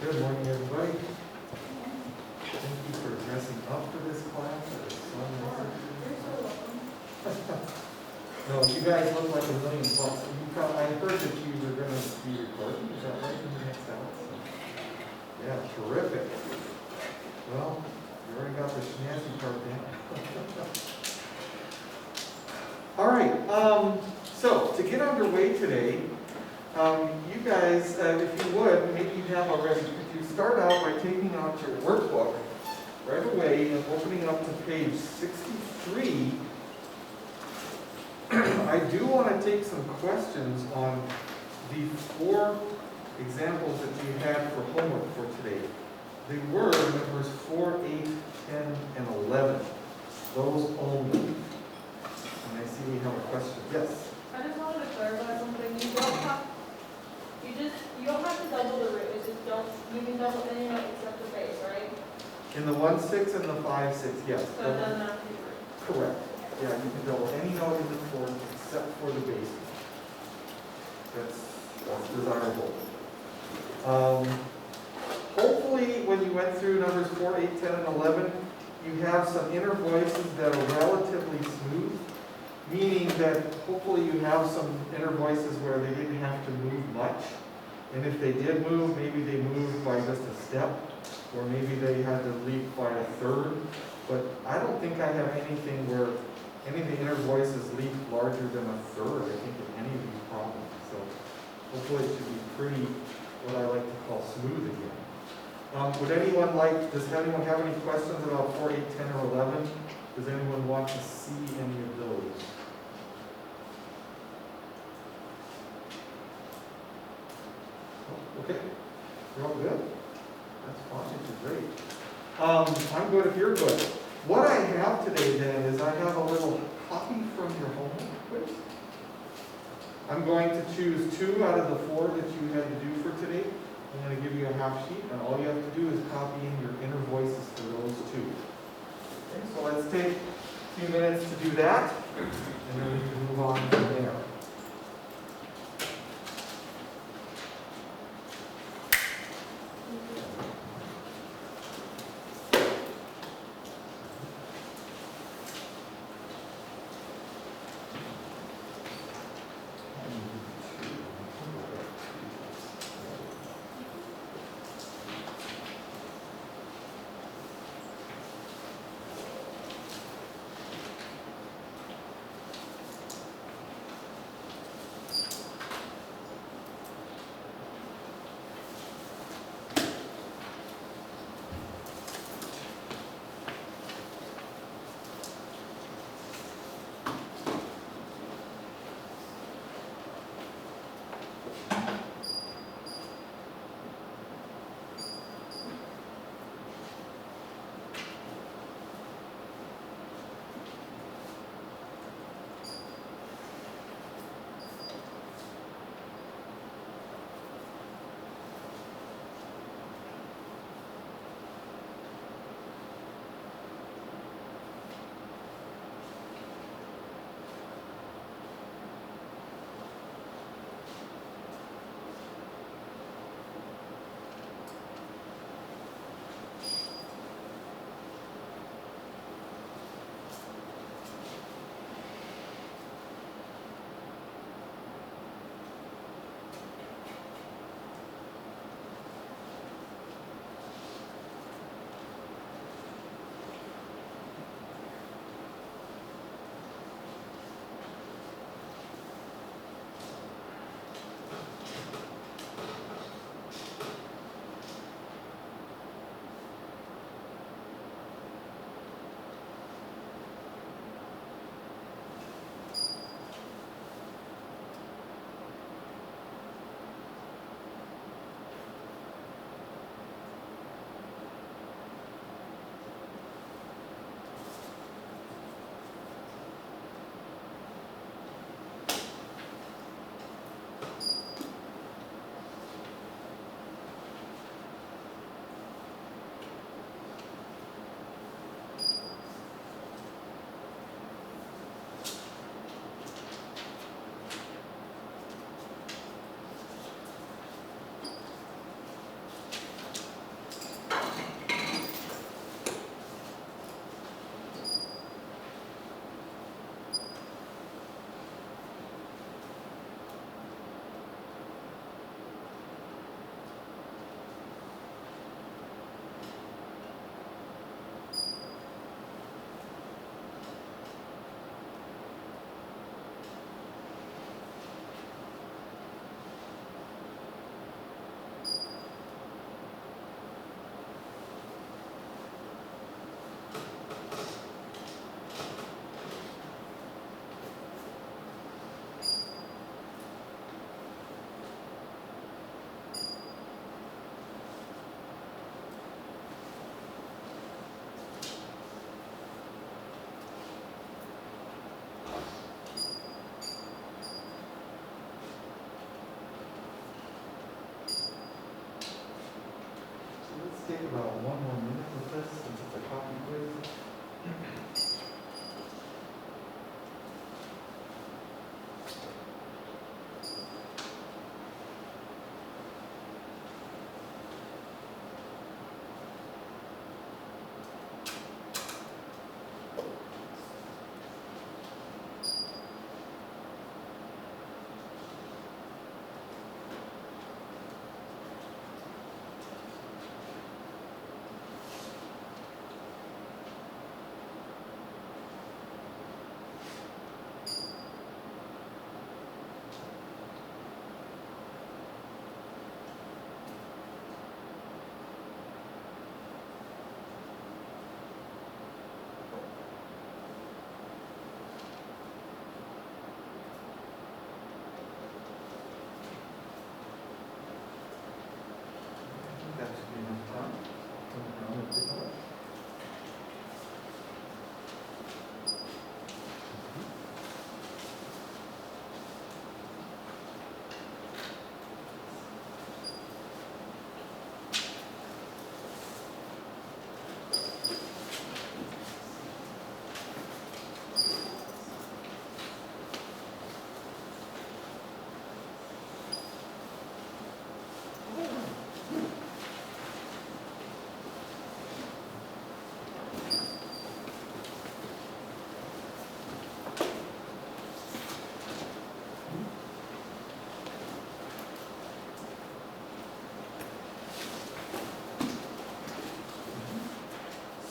Good morning, everybody. Thank you for dressing up for this class. It was so nice. No, you guys look like $1,000,000. I heard that you were going to be recording. Is that right? In the next hour? So, yeah, terrific. Well, you already got the snazzy part down. All right. So to get underway today, you guys, if you would, maybe you have already, if you start out by taking out your workbook right away and opening up to page 63, I do want to take some questions on the 4 examples that you had for homework for today. They were numbers 4, 8, 10, and 11. Those only. And I see we have a question. Yes? I just wanted to clarify something. You don't have to double the root. It's just you can double any note except the base, right? In the 1, 6 and the 5, 6, yes. So it doesn't have to be root. Correct. Yeah, you can double any note in the chord except for the bass. That's desirable. Hopefully, when you went through numbers 4, 8, 10, and 11, you have some inner voices that are relatively smooth, meaning that hopefully you have some inner voices where they didn't have to move much. And if they did move, maybe they moved by just a step, or maybe they had to leap by a third. But I don't think I have anything where any of the inner voices leap larger than a third, I think, in any of these problems. So hopefully it should be pretty, what I like to call smooth again. Does anyone have any questions about 4, 8, 10, or 11? Does anyone want to see any of those? Okay, you're all good? That's fine, you're great. I'm good if you're good. What I have today then is I have a little copy from your homework quiz. I'm going to choose 2 out of the 4 that you had to do for today. I'm going to give you a half sheet, and all you have to do is copy in your inner voices for those 2. Okay, so let's take a few minutes to do that, and then we can move on from there.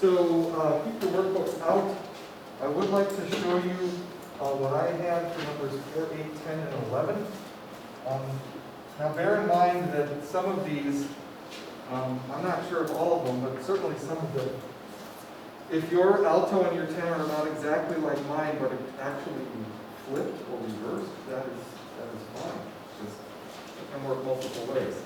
So, keep the workbooks out. I would like to show you what I have for numbers 4, 8, 10, and 11. Now bear in mind that some of these, I'm not sure of all of them, but certainly some of them, if your alto and your tenor are not exactly like mine, but actually flipped or reversed, that is fine. Just it can work multiple ways.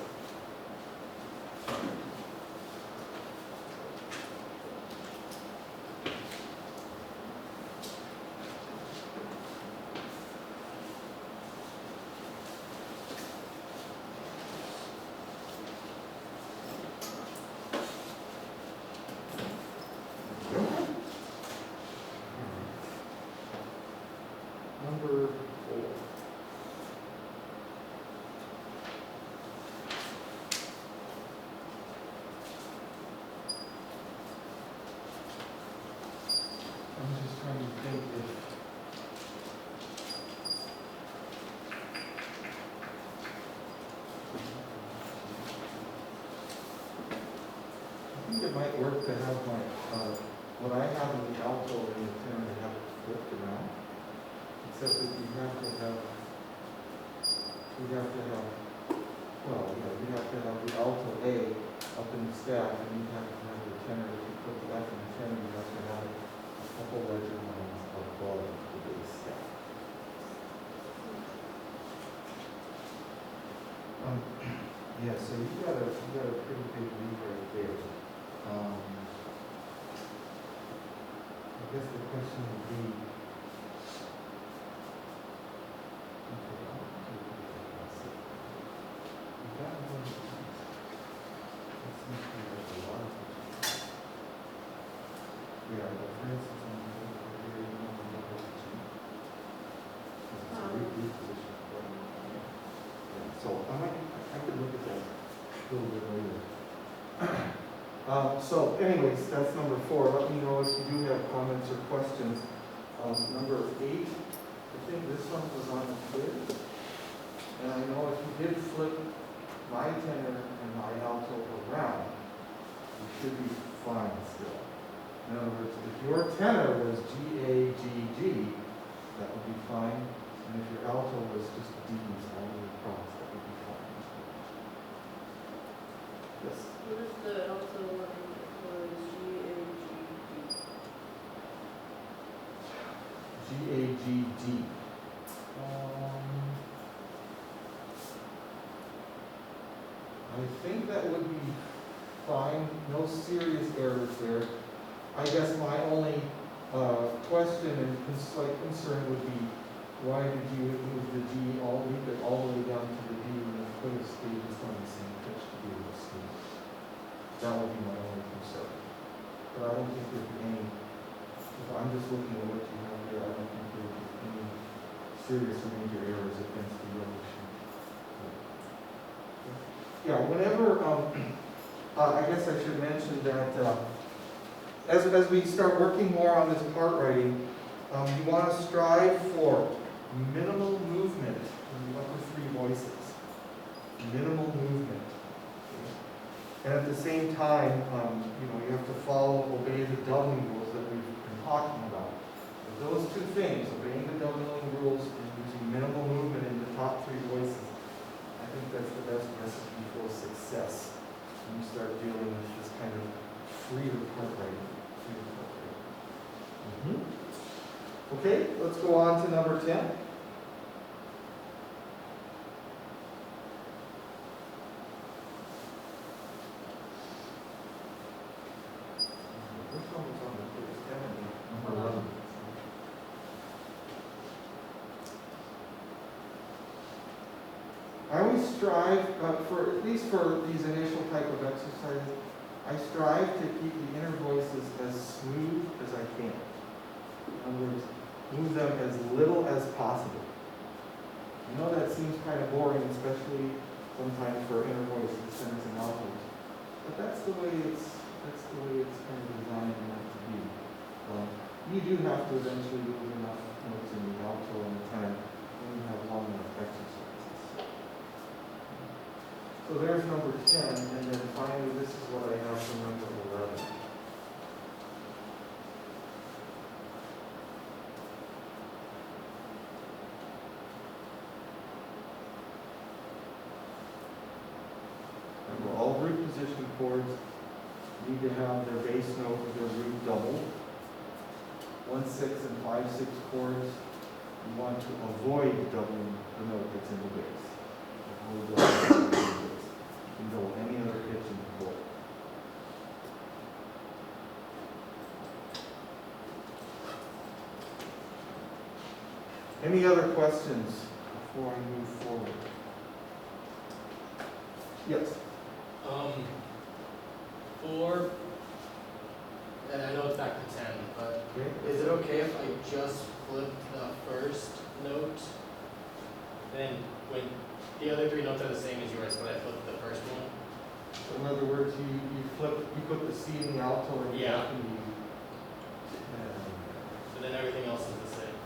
Number 4. I'm just trying to think if I think it might work to have my what I have in the alto and the tenor to have it flipped around. Except that you have to have, well, yeah, you have to have the alto A up in the staff, and you have to have the tenor. If you put the F in the tenor, you have to have a couple ledger lines above the base staff. Yeah, so you got a pretty big lead right there. I guess the question would be, yeah, but for instance, I'm going to put here, you know, number 2. This is a reposition. Yeah, so I could look at that a little bit later. So anyways, that's number 4. Let me know if you do have comments or questions. Number 8, I think this one was on the quiz. And I know if you did flip my tenor and my alto around, you should be fine still. In other words, if your tenor was G, A, G, G, that would be fine. And if your alto was just D's all the way across, that would be fine. Yes? What is the alto line for G, A, G, D? G, A, G, D. I think that would be fine, no serious errors there. I guess my only question and slight concern would be, why did you move the D leave it all the way down to the D when you could have stayed just on the same pitch to be able to see? That would be my only concern. But I don't think there'd be any, if I'm just looking at what you have here, I don't think there would be any serious or major errors against the yellow sheet. Yeah, whenever, I guess I should mention that as we start working more on this part writing, you want to strive for minimal movement in the upper 3 voices. Minimal movement. And at the same time, you have to obey the doubling rules that we've been talking about. With those 2 things, obeying the doubling rules and using minimal movement in the top 3 voices, I think that's the best recipe for success when you start dealing with this kind of freer part writing. Okay, let's go on to number 10. Which one was on the quiz? 10 and number 11. I always strive, at least for these initial type of exercises, I strive to keep the inner voices as smooth as I can. In other words, move them as little as possible. I know that seems kind of boring, especially sometimes for inner voices, tenors and altos. But that's the way it's kind of designed to be. You do have to eventually move enough notes in the alto and the tenor when you have long enough exercises. So there's number 10, and then finally this is what I have for number 11. bass note or their root doubled. 1/6 and 5/6 chords, you want to avoid doubling the note that's in the bass. Avoid doubling the note that's in the bass. You can double any other pitch in the chord. Any other questions before I move forward? Yes. For, and I know it's back to 10, but Okay. is it okay if I just flip the first note? Then when the other three notes are the same as yours, but I flip the first one? So in other words, you put the C in the alto and you Yeah. have to So then everything else is the same.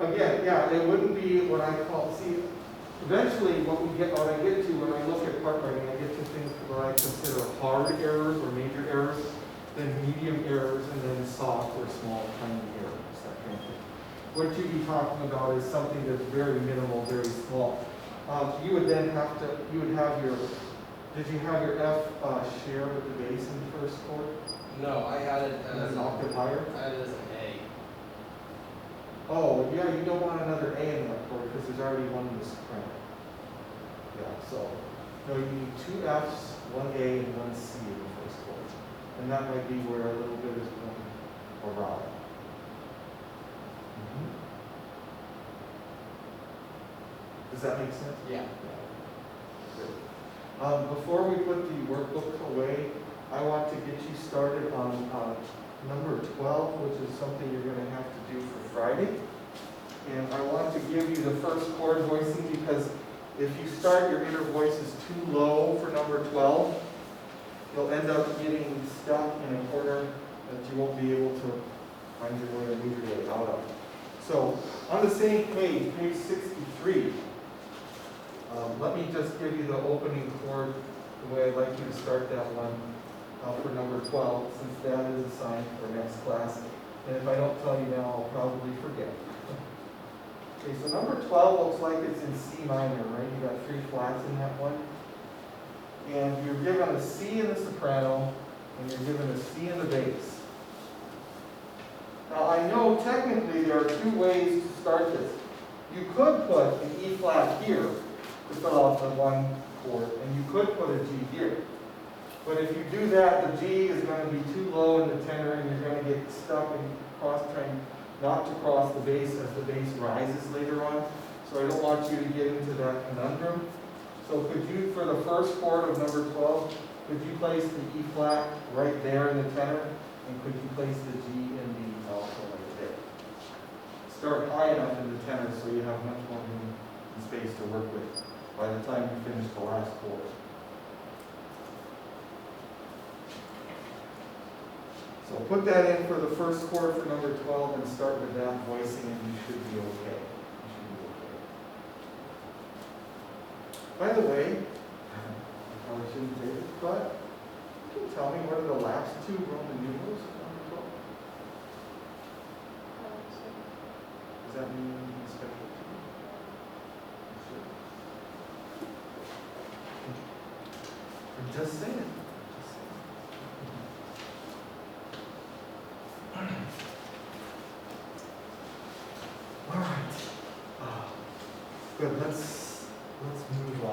Again, yeah, it wouldn't be what I call, see, eventually what I get to when I look at part writing, I get to things that I consider hard errors or major errors, then medium errors, and then soft or small, tiny errors, that kind of thing. What you'd be talking about is something that's very minimal, very small. You would then have to, you would have your, did you have your F share with the bass in the first chord? No, I had it And as then an octave higher? I had it as an A. Oh, yeah, you don't want another A in that chord because there's already one in the soprano. Yeah, so, no, you need two Fs, one A, and one C in the first chord. And that might be where a little bit is going awry. Does that make sense? Yeah. Good. Before we put the workbook away, I want to get you started on number 12, which is something you're going to have to do for Friday. And I want to give you the first chord voicing because if you start your inner voices too low for number 12, you'll end up getting stuck in a corner that you won't be able to find your way or move your way out of. So on the same page, page 63, let me just give you the opening chord the way I'd like you to start that one for number 12, since that is assigned for next class. And if I don't tell you now, I'll probably forget. Okay, so number 12 looks like it's in C minor, right? You got 3 flats in that one. And you're given a C in the soprano, and you're given a C in the bass. Now I know technically there are 2 ways to start this. You could put an E flat here to fill out the one chord, and you could put a G here. But if you do that, the G is going to be too low in the tenor, and you're going to get stuck and trying not to cross the bass as the bass rises later on. So I don't want you to get into that conundrum. So could you, for the first chord of number 12, could you place the E flat right there in the tenor, and could you place the G in the alto right there? Start high enough in the tenor so you have much more room and space to work with by the time you finish the last chord. So put that in for the first chord for number 12 and start with that voicing, and you should be okay. By the way, I probably shouldn't say this, but can you tell me what are the last 2 Roman numerals of number 12? Does that mean anything special to you? Sure. I'm just saying. All right. Good. Let's move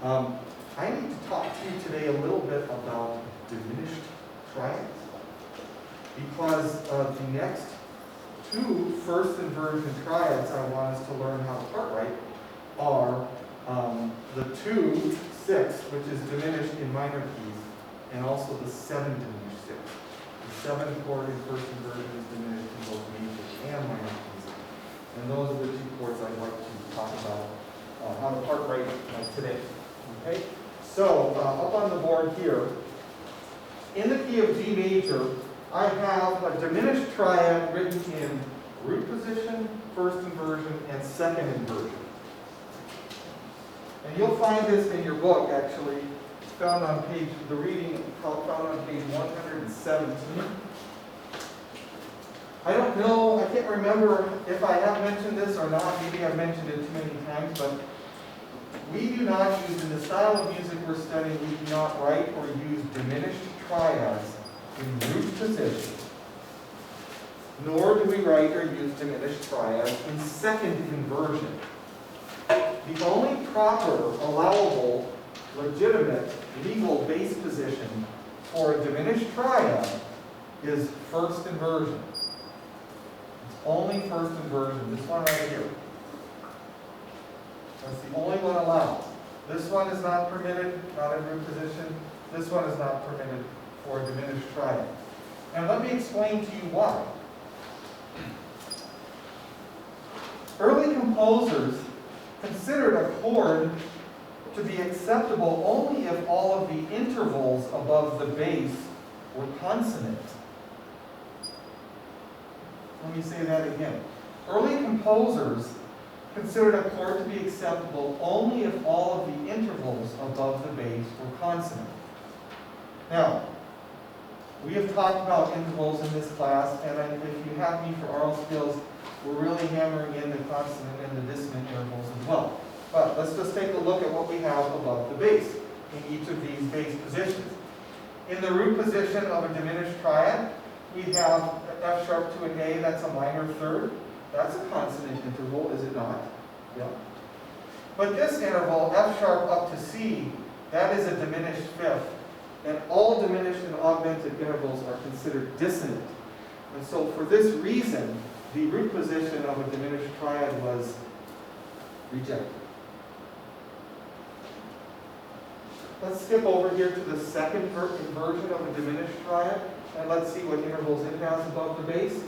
on. I need to talk to you today a little bit about diminished triads, because the next 2 first inversion triads I want us to learn how to part write are the 2/6, which is diminished in minor keys, and also the 7 diminished 6. The 7 chord in first inversion is diminished in both major and minor keys. And those are the 2 chords I'd like to talk about how to part write today. Okay? So, up on the board here, in the key of G major, I have a diminished triad written in root position, first inversion, and second inversion. And you'll find this in your book, actually. It's found on page, the reading found on page 117. I don't know, I can't remember if I have mentioned this or not. Maybe I've mentioned it too many times, but we do not use, in the style of music we're studying, we do not write or use diminished triads in root position, nor do we write or use diminished triads in second inversion. The only proper, allowable, legitimate, legal base position for a diminished triad is first inversion. It's only first inversion, this one right here. That's the only one allowed. This one is not permitted, not in root position. This one is not permitted for a diminished triad. And let me explain to you why. Early composers considered a chord to be acceptable only if all of the intervals above the bass were consonant. Let me say that again. Early composers considered a chord to be acceptable only if all of the intervals above the bass were consonant. Now, we have talked about intervals in this class, and if you have me for oral skills, we're really hammering in the consonant and the dissonant intervals as well. But let's just take a look at what we have above the bass in each of these bass positions. In the root position of a diminished triad, we have F sharp to an A, that's a minor third. That's a consonant interval, is it not? Yeah. But this interval, F sharp up to C, that is a diminished fifth. And all diminished and augmented intervals are considered dissonant. And so for this reason, the root position of a diminished triad was rejected. Let's skip over here to the second inversion of a diminished triad, and let's see what intervals it has above the bass.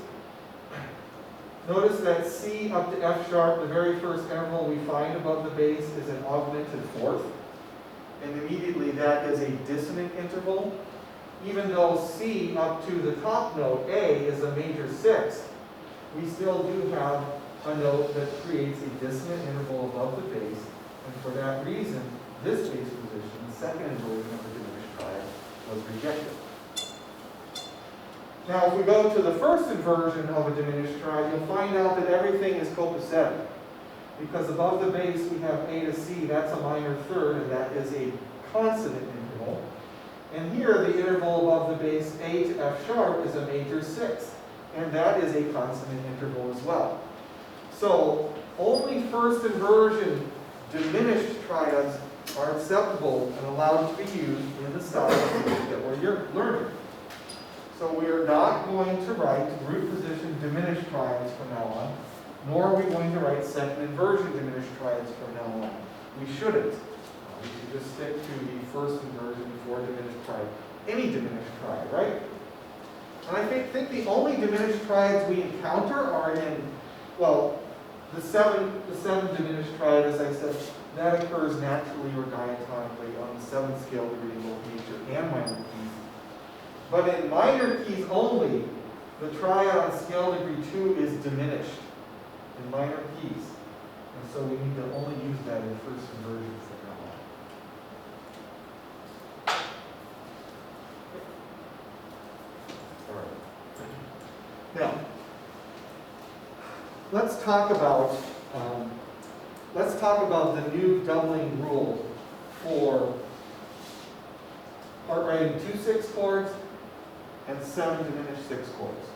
Notice that C up to F sharp, the very first interval we find above the bass, is an augmented fourth. And immediately that is a dissonant interval. Even though C up to the top note, A, is a major sixth, we still do have a note that creates a dissonant interval above the bass. And for that reason, this bass position, the second inversion of the diminished triad, was rejected. Now, if we go to the first inversion of a diminished triad, you'll find out that everything is copacetic. Because above the bass we have A to C, that's a minor third, and that is a consonant interval. And here, the interval above the bass, A to F sharp, is a major sixth, and that is a consonant interval as well. So, only first inversion diminished triads are acceptable and allowed to be used in the style that we're learning. So we are not going to write root position diminished triads from now on, nor are we going to write second inversion diminished triads from now on. We shouldn't. We should just stick to the first inversion for diminished triad. Any diminished triad, right? And I think the only diminished triads we encounter are in, well, the seven diminished triad, as I said, that occurs naturally or diatonically on the seventh scale degree in both major and minor keys. But in minor keys only, the triad on scale degree 2 is diminished in minor keys. And so we need to only use that in first inversions from now on. All right. Now, let's talk about the new doubling rule for part writing 2 6 chords and 7 diminished 6 chords.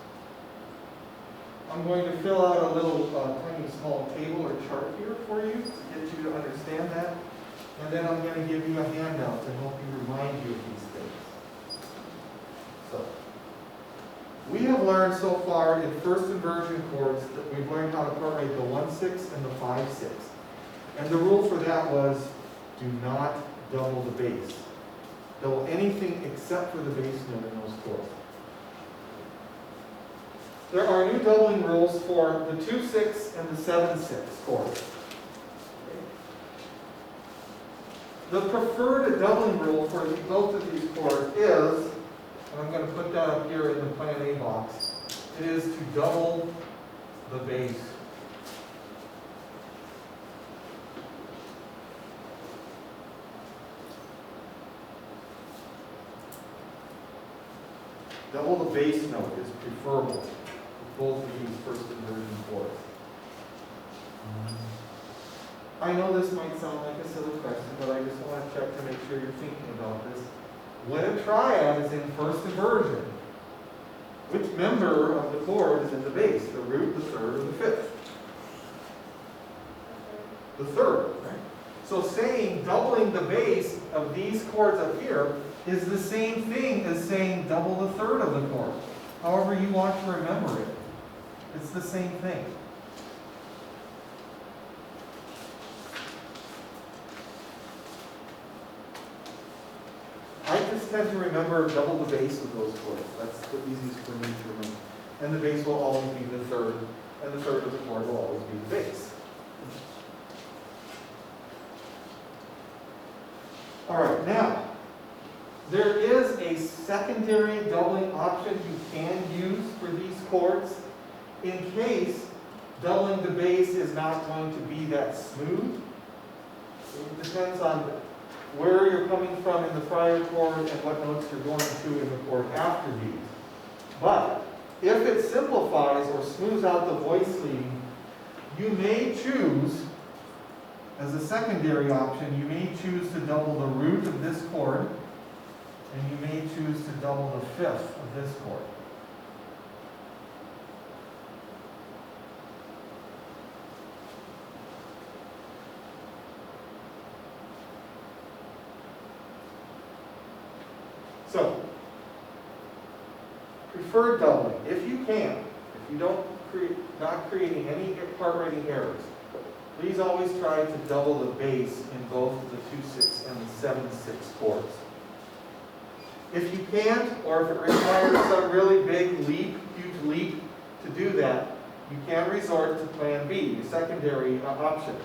I'm going to fill out a little tiny small table or chart here for you to get you to understand that. And then I'm going to give you a handout to help you remind you of these things. So, we have learned so far in first inversion chords that we've learned how to part write the 1 6 and the 5 6. And the rule for that was do not double the bass. Double anything except for the bass note in those chords. There are new doubling rules for the 2 6 and the 7 6 chords. The preferred doubling rule for both of these chords is, and I'm going to put that up here in the plan A box, it is to double the bass. Double the bass note is preferable with both of these first inversion chords. I know this might sound like a silly question, but I just want to check to make sure you're thinking about this. when a triad is in first inversion, which member of the chord is in the bass? The root, the third, or the fifth? The third, right? So saying doubling the bass of these chords up here is the same thing as saying double the third of the chord. However you want to remember it. It's the same thing. I just tend to remember double the bass of those chords. That's the easiest for me to remember. And the bass will always be the third, and the third of the chord will always be the bass. All right, now, there is a secondary doubling option you can use for these chords in case doubling the bass is not going to be that smooth. It depends on where you're coming from in the prior chord and what notes you're going to in the chord after these. But if it simplifies or smooths out the voice leading, you may choose, as a secondary option, you may choose to double the root of this chord, and you may choose to double the fifth of this chord. So, preferred doubling, if you can, if you don't not creating any part writing errors, please always try to double the bass in both the 2/6 and the 7/6 chords. If you can't, or if it requires a really big leap, huge leap to do that, you can resort to Plan B, the secondary option.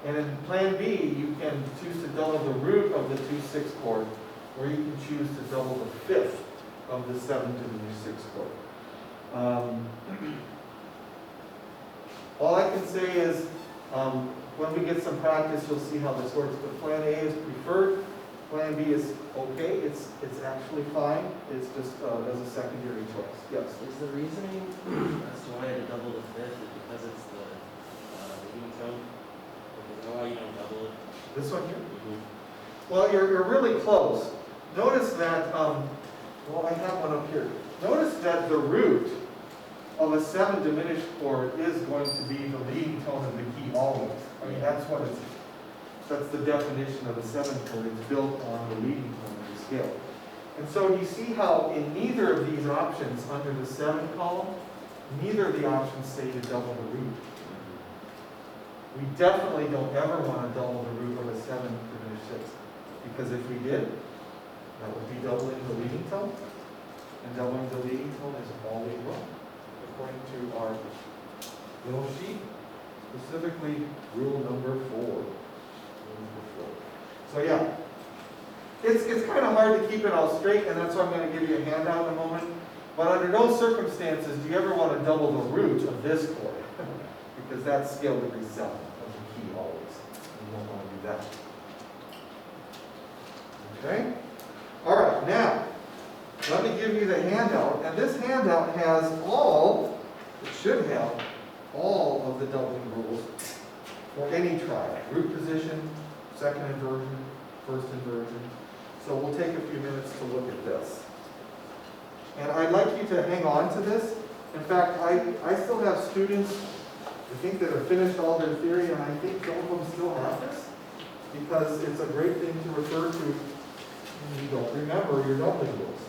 And in Plan B, you can choose to double the root of the 2/6 chord, or you can choose to double the fifth of the 7 to the 6 chord. All I can say is, when we get some practice, you'll see how this works. But Plan A is preferred. Plan B is okay. It's actually fine. It's just as a secondary choice. Yes. Is the reasoning as to why I had to double the fifth is because it's the leading tone? Because why you don't double it? This one here? Mm-hmm. Well, you're really close. Notice that, well, I have one up here. Notice that the root of a 7 diminished chord is going to be the leading tone of the key always. I mean, that's the definition of a 7 chord. It's built on the leading tone of the scale. And so you see how in neither of these options under the 7 column, neither of the options say to double the root. We definitely don't ever want to double the root of a 7 diminished 6. Because if we did, that would be doubling the leading tone. And doubling the leading tone is always wrong, according to our little sheet, specifically rule number 4. So yeah, it's kind of hard to keep it all straight, and that's why I'm going to give you a handout in a moment. But under no circumstances do you ever want to double the root of this chord, because that's scale degree 7 of the key always. You don't want to do that. Okay? All right, now, let me give you the handout. And this handout has it should have all of the doubling rules for any triad. Root position, second inversion, first inversion. So we'll take a few minutes to look at this. And I'd like you to hang on to this. In fact, I still have students, I think, that have finished all their theory, and I think some of them still have this, because it's a great thing to refer to when you don't remember your doubling rules.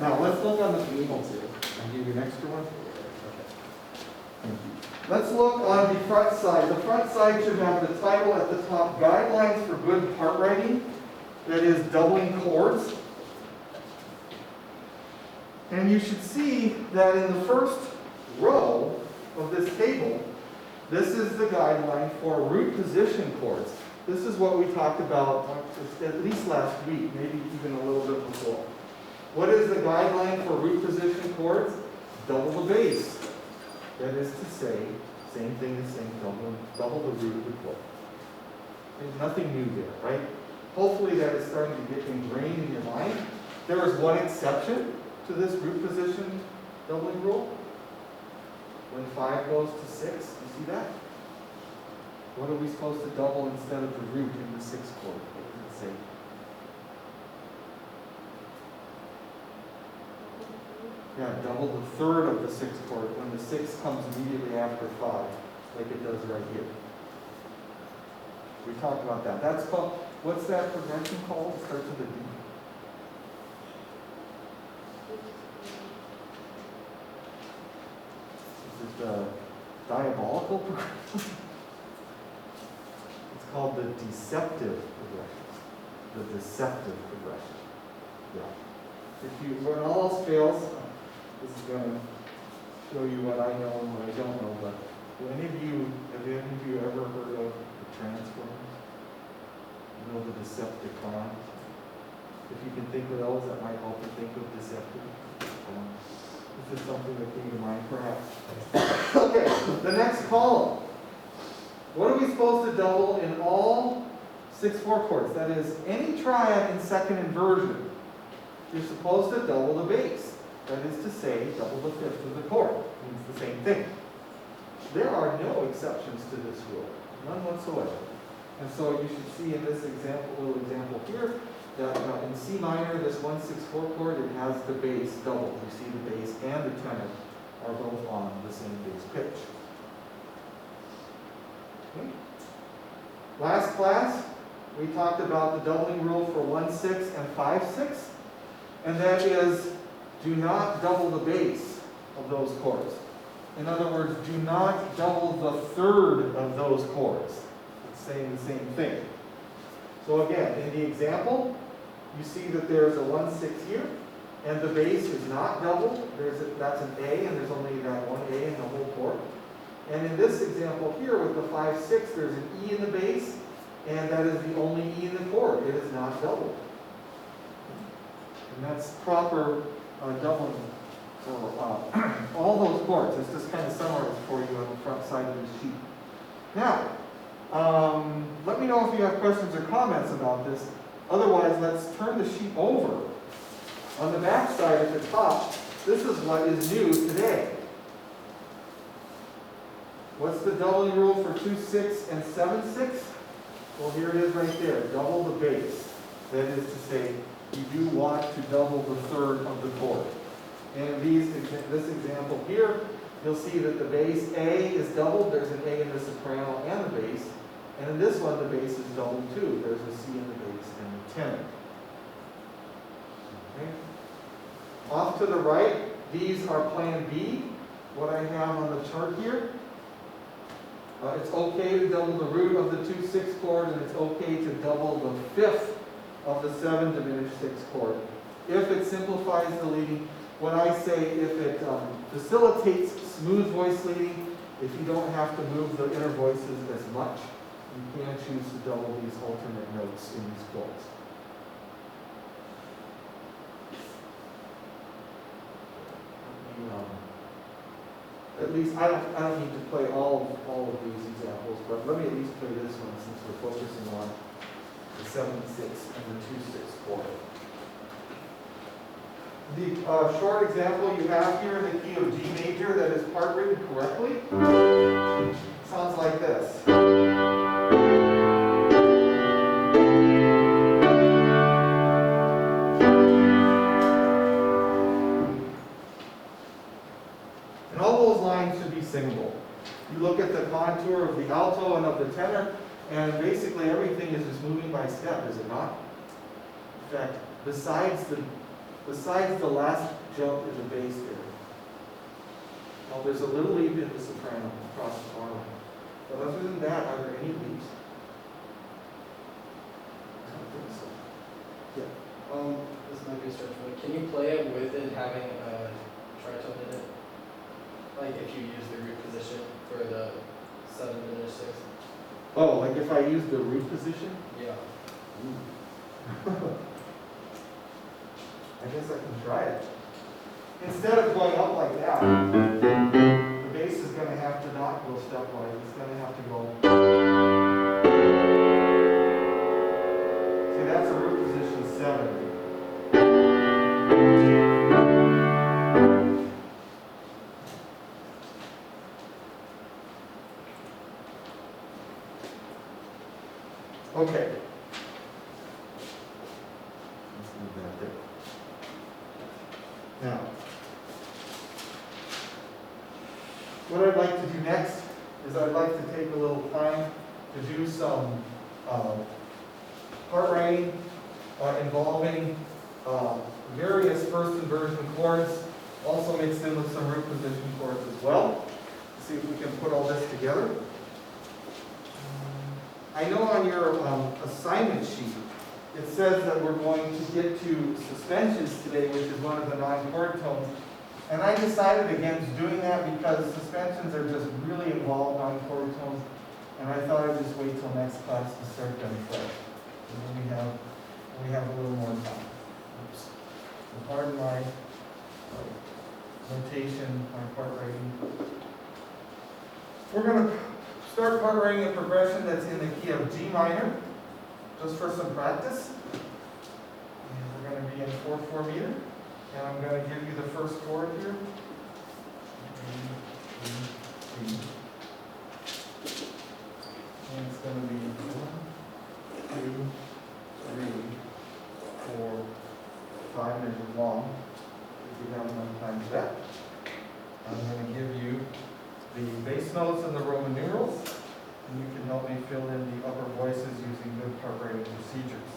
Now, let's look on the table too. I'll give you an extra one. Let's look on the front side. The front side should have the title at the top, Guidelines for Good Part Writing. That is doubling chords. And you should see that in the first row of this table, this is the guideline for root position chords. This is what we talked about at least last week, maybe even a little bit before. What is the guideline for root position chords? Double the bass. That is to say, same thing as saying double the root of the chord. There's nothing new there, right? Hopefully that is starting to get ingrained in your mind. There is one exception to this root position doubling rule. When 5 goes to 6, you see that? What are we supposed to double instead of the root in the 6th chord? What does it say? Yeah, double the third of the 6th chord when the 6 comes immediately after 5, like it does right here. We talked about that. That's called, what's that progression called? It starts with a D. Is it the diabolical progression? It's called the deceptive progression. The deceptive progression. Yeah. If you, when all else fails, this is going to show you what I know and what I don't know, but have any of you ever heard of the Transformers? You know the Decepticons? If you can think of those, that might help you think of Deceptive. This is something that came to mind, perhaps. Okay, the next column. What are we supposed to double in all 6/4 chords? That is, any triad in second inversion, you're supposed to double the bass. That is to say, double the fifth of the chord. It means the same thing. There are no exceptions to this rule, none whatsoever. And so you should see in this example, little example here, that in C minor, this 1/6/4 chord, it has the bass doubled. You see the bass and the tenor are both on the same bass pitch. Okay. Last class, we talked about the doubling rule for 1/6 and 5/6, and that is, do not double the bass of those chords. In other words, do not double the third of those chords. It's saying the same thing. So again, in the example, you see that there's a 1/6 here, and the bass is not doubled. That's an A, and there's only that one A in the whole chord. And in this example here with the 5/6, there's an E in the bass, and that is the only E in the chord. It is not doubled. And that's proper doubling for all those chords. It's just kind of summarized for you on the front side of the sheet. Now, let me know if you have questions or comments about this. Otherwise, let's turn the sheet over. On the back side at the top, this is what is new today. What's the doubling rule for 2/6 and 7/6? Well, here it is right there. Double the bass. That is to say, you do want to double the third of the chord. And in this example here, you'll see that the bass A is doubled. There's an A in the soprano and the bass. And in this one, the bass is doubled too. There's a C in the bass and the tenor. Okay. Off to the right, these are plan B, what I have on the chart here. It's okay to double the root of the 2/6 chord, and it's okay to double the fifth of the 7 diminished 6 chord. If it simplifies the leading, when I say if it facilitates smooth voice leading, if you don't have to move the inner voices as much, you can choose to double these alternate notes in these chords. At least, I don't need to play all of these examples, but let me at least play this one since we're focusing on the 7/6 and the 2/6 chord. The short example you have here in the key of G major that is part written correctly sounds like this. And all those lines should be singable. You look at the contour of the alto and of the tenor, and basically everything is just moving by step, is it not? In fact, besides the last jump in the bass there. Well, there's a little leap in the soprano across the bar line. But other than that, are there any leaps? I don't think so. Yeah. This might be a stretch, but can you play it with it having a tritone in it? Like if you use the root position for the 7 diminished 6? Oh, like if I use the root position? Yeah. I guess I can try it. Instead of going up like that, the bass is going to have to not go stepwise. It's going to have to go. Okay, that's a root position 7. Okay. Let's move that there. Now, what I'd like to do next is I'd like to take a little time to do some part writing involving various first inversion chords, also mixed in with some root position chords as well. See if we can put all this together. I know on your assignment sheet, it says that we're going to get to suspensions today, which is one of the non-chord tones. And I decided against doing that because suspensions are just really involved non-chord tones. And I thought I'd just wait till next class to start them fresh. And then we have a little more time. Oops. So pardon my notation on part writing. We're going to start part writing a progression that's in the key of G minor, just for some practice. And we're going to be in 4/4 meter. And I'm going to give you the first chord here. And it's going to be 1, 2, 3, 4, 5 measures long. If you have enough time for that. I'm going to give you the bass notes and the Roman numerals, and you can help me fill in the upper voices using good part writing procedures.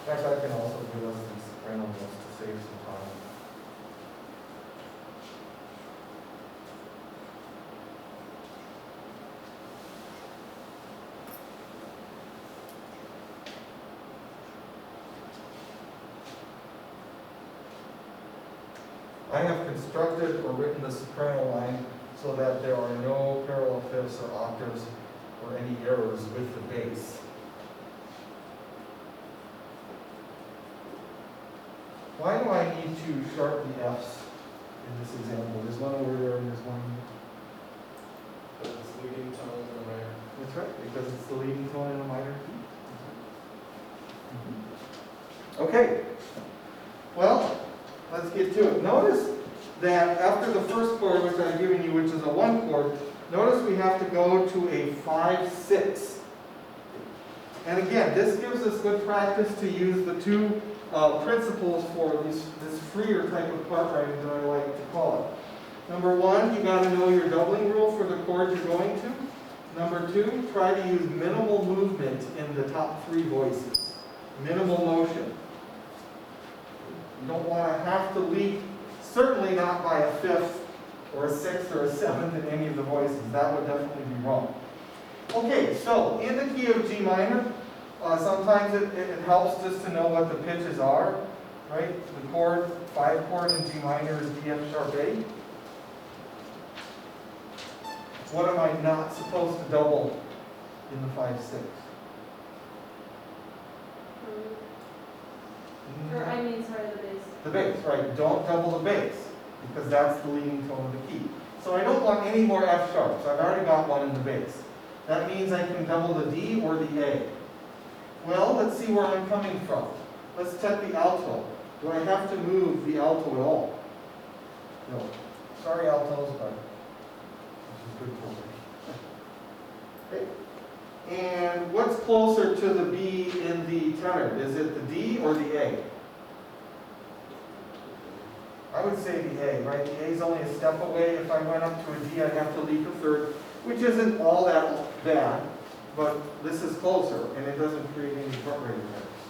In fact, I can also do us these soprano notes to save some time. I have constructed or written the soprano line so that there are no parallel fifths or octaves or any errors with the bass. Why do I need to sharp the F's in this example? There's one over there and there's one. Because it's leading tones in a minor. That's right, because it's the leading tone in a minor key. Okay. Well, let's get to it. Notice that after the first chord, which I've given you, which is a 1 chord, notice we have to go to a 5/6. And again, this gives us good practice to use the two principles for this freer type of part writing that I like to call it. Number 1, you got to know your doubling rule for the chord you're going to. Number 2, try to use minimal movement in the top 3 voices. Minimal motion. You don't want to have to leap, certainly not by a 5th or a 6th or a 7th in any of the voices. That would definitely be wrong. Okay, so in the key of G minor, sometimes it helps just to know what the pitches are, right? The chord, 5 chord in G minor is D, F sharp, A. What am I not supposed to double in the 5/6? Or, I mean, sorry, the bass. The bass, right. Don't double the bass, because that's the leading tone of the key. So I don't want any more F sharps. I've already got one in the bass. That means I can double the D or the A. Well, let's see where I'm coming from. Let's check the alto. Do I have to move the alto at all? No. Sorry, altos, but this is good for me. Okay. And what's closer to the B in the tenor? Is it the D or the A? I would say the A, right? The A is only a step away. If I went up to a D, I'd have to leap a third, which isn't all that bad, but this is closer, and it doesn't create any part writing errors.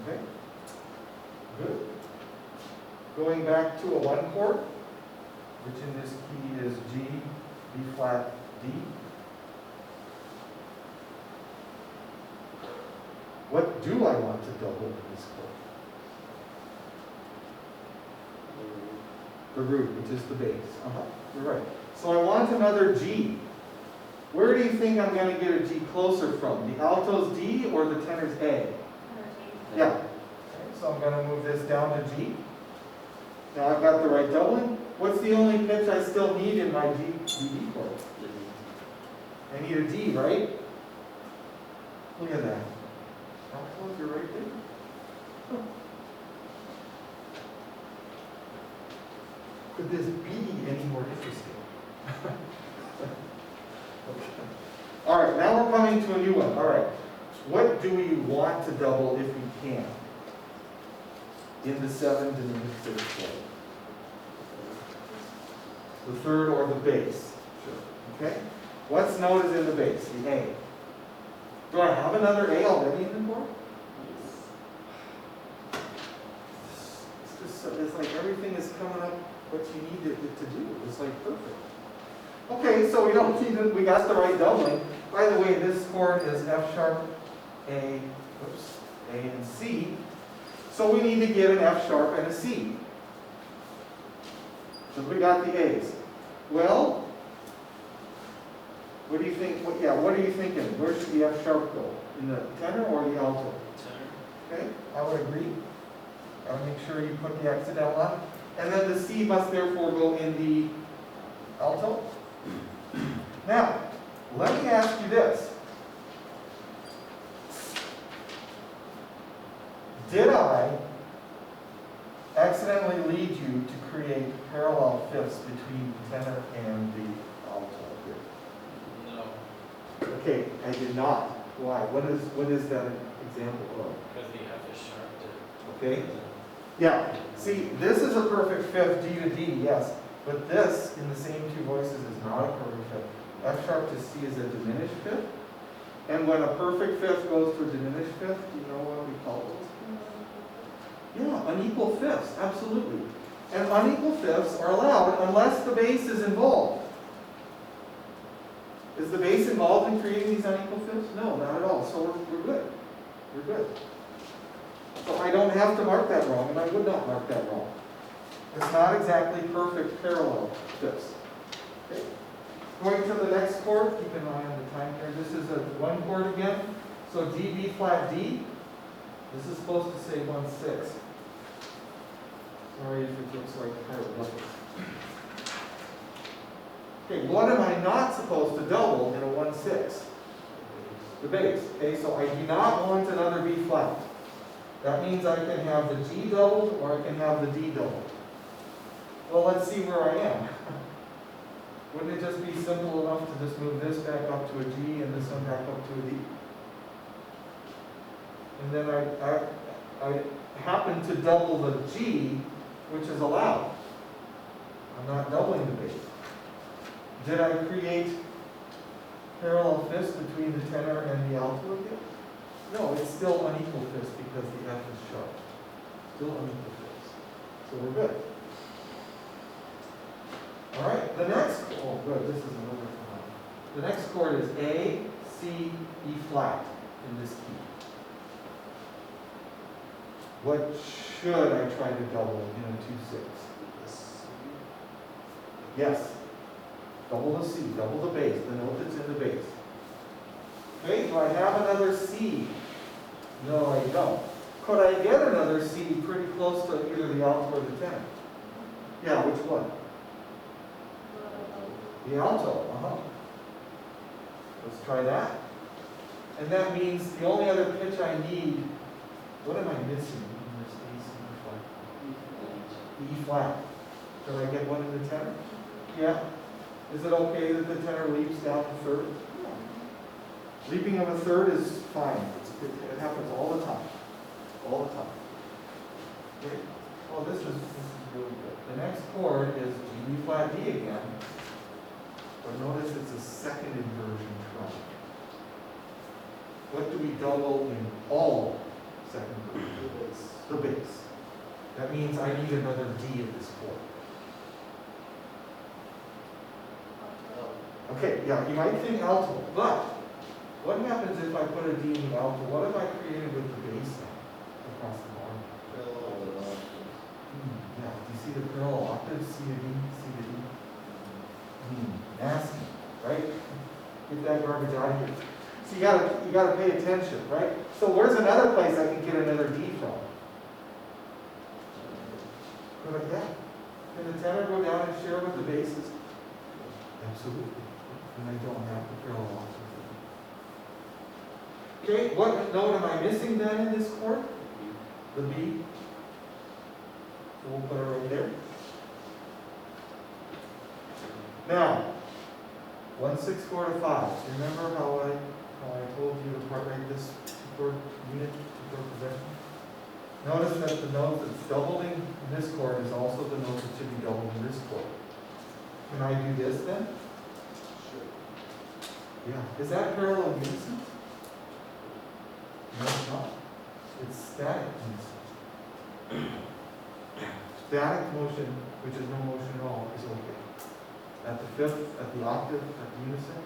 Okay? Good. Going back to a 1 chord, which in this key is G, B flat, D. What do I want to double in this chord? The root, which is the bass. You're right. So I want another G. Where do you think I'm going to get a G closer from? The alto's D or the tenor's A? Yeah. so I'm gonna move this down to G. Now I've got the right doubling. What's the only pitch I still need in my D chord? I need a D, right? Look at that. How close you're right there? Huh. Could this be any more interesting? Okay. All right, now we're coming to a new one. All right, what do we want to double if we can? In the 7th and in the 6th chord. The 3rd or the bass. Sure. Okay? What's note is in the bass? The A. Do I have another A already in the chord? It's like everything is coming up what you need it to do. It's like perfect. Okay, so we don't need it, we got the right doubling. By the way, this chord is F sharp, A, oops, A and C. So we need to get an F sharp and a C. So we got the A's. Well, what do you think? What are you thinking? Where should the F sharp go? In the tenor or the alto? Tenor. Okay, I would agree. I would make sure you put the accidental on. And then the C must therefore go in the alto. Now, let me ask you this. Did I accidentally lead you to create parallel fifths between the tenor and the alto here? No, Okay, I did not. Why? What is that example of? because the F is sharp too. Okay? Yeah. See, this is a perfect fifth, D to D, yes. But this, in the same two voices, is not a perfect fifth. F sharp to C is a diminished fifth. And when a perfect fifth goes to a diminished fifth, do you know what we call those? Yeah, unequal fifths, absolutely. And unequal fifths are allowed unless the bass is involved. Is the bass involved in creating these unequal fifths? No, not at all. So we're good. We're good. So I don't have to mark that wrong, and I would not mark that wrong. It's not exactly perfect parallel fifths. Okay. Going to the next chord, keep an eye on the time here. This is a 1 chord again. So D, B flat, D. This is supposed to say 1/6. Sorry if it looks like hieroglyphics. Okay, what am I not supposed to double in a 1/6? The bass. Okay, so I do not want another B flat. That means I can have the G doubled or I can have the D doubled. Well, let's see where I am. Wouldn't it just be simple enough to just move this back up to a G and this one back up to a D? And then I happen to double the G, which is allowed. I'm not doubling the bass. Did I create parallel fifths between the tenor and the alto again? No, it's still unequal fifths because the F is sharp. Still unequal fifths. So we're good. All right, the next, oh good, this is another one. The next chord is A, C, E flat in this key. What should I try to double in a 2/6? Yes. Double the C, double the bass, the note that's in the bass. Okay, do I have another C? No, I don't. Could I get another C pretty close to either the alto or the tenor? Yeah, which one? The alto, Let's try that. And that means the only other pitch I need, what am I missing in this A, C, E flat? E flat. Could I get one in the tenor? Yeah. Is it okay that the tenor leaps down to third? Yeah. Leaping of a third is fine. It happens all the time. All the time. Okay. Well, this is really good. The next chord is G, B flat, D again. But notice it's a second inversion from. What do we double in all second inversions? The bass. That means I need another D in this chord. Okay, yeah, you might think alto, but what happens if I put a D in the alto? What have I created with the bass now across the bar? Yeah, do you see the parallel octaves? C to D, C to D. Nasty, right? Get that garbage out of here. So you gotta pay attention, right? So where's another place I can get another D from? But yeah, can the tenor go down and share with the basses? Absolutely. And I don't have to parallel off with it. Okay, what note am I missing then in this chord? The B. So we'll put it right there. Now, 1, 6, 4 to 5. Remember how I told you to part write this chord unit, chord progression? Notice that the note that's doubling in this chord is also the note that should be doubled in this chord. Can I do this then? Sure. Yeah. Is that parallel unison? No, it's not. It's static unison. Static motion, which is no motion at all, is okay. At the fifth, at the octave, at the unison,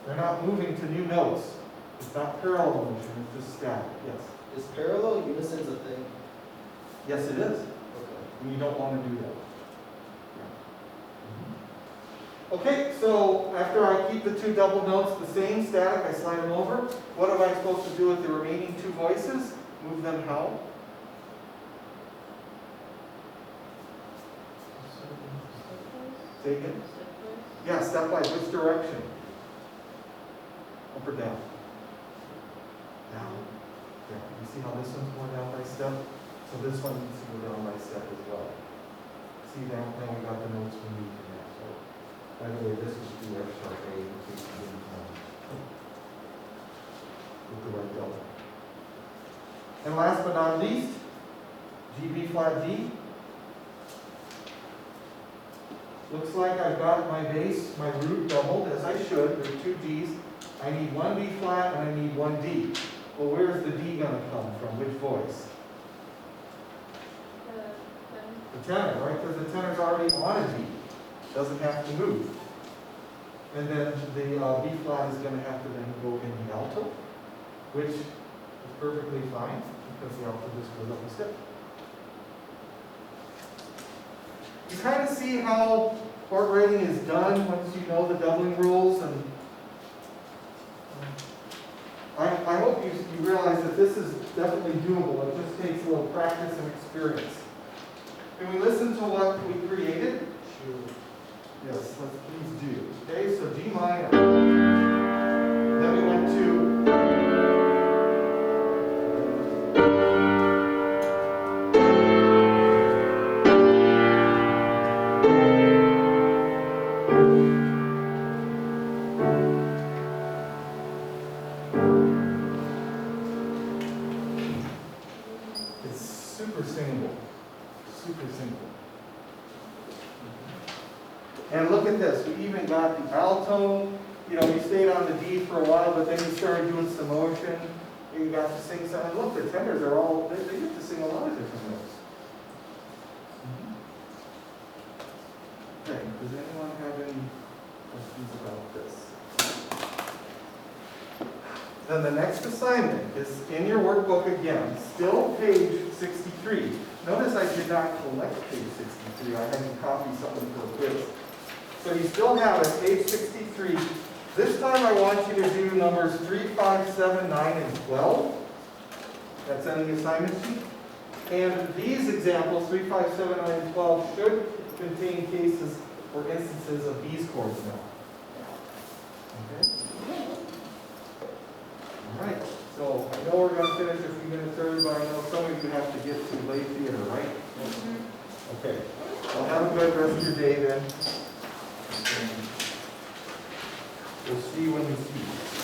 they're not moving to new notes. It's not parallel motion, it's just static. Yes. Is parallel unison's a thing? Yes, it is. Okay. You don't want to do that. Okay, so after I keep the two double notes the same, static, I slide them over. What am I supposed to do with the remaining two voices? Move them how? Say again? Yeah, stepwise. Which direction? Up or down? Down. Yeah. You see how this one's going down by step? So this one needs to go down by step as well. See now we got the notes we need for that. So, by the way, this is D F sharp A in case you didn't know. With the right double. And last but not least, G B flat D. Looks like I've got my bass, my root doubled, as I should. There are two Gs. I need one B flat and I need one D. Well, where's the D going to come from? Which voice? The tenor, right? Because the tenor's already on a D. Doesn't have to move. And then the B flat is going to have to then go in the alto, which is perfectly fine because the alto just goes up a step. You kind of see how chord writing is done once you know the doubling rules, and I hope you realize that this is definitely doable. It just takes a little practice and experience. Can we listen to what we created? Sure. Yes, let's please do. Okay, so G minor. Then we went to it's super singable. Super simple. And look at this, we even got the alto, we stayed on the D for a while, but then we started doing some motion, and you got to sing some, and look, the tenors are all, they get to sing a lot of different notes. Okay, does anyone have any questions about this? Then the next assignment is in your workbook again, still page 63. Notice I did not collect page 63, I had to copy something for a quiz. So you still have it, page 63. This time I want you to do numbers 3, 5, 7, 9, and 12. That's on the assignment sheet. And these examples, 3, 5, 7, 9, and 12, should contain cases or instances of these chords now. Okay? All right, so I know we're going to finish a few minutes early, but I know some of you have to get to lay theater, right? Okay, well, have a good rest of your day then. We'll see you when we see you.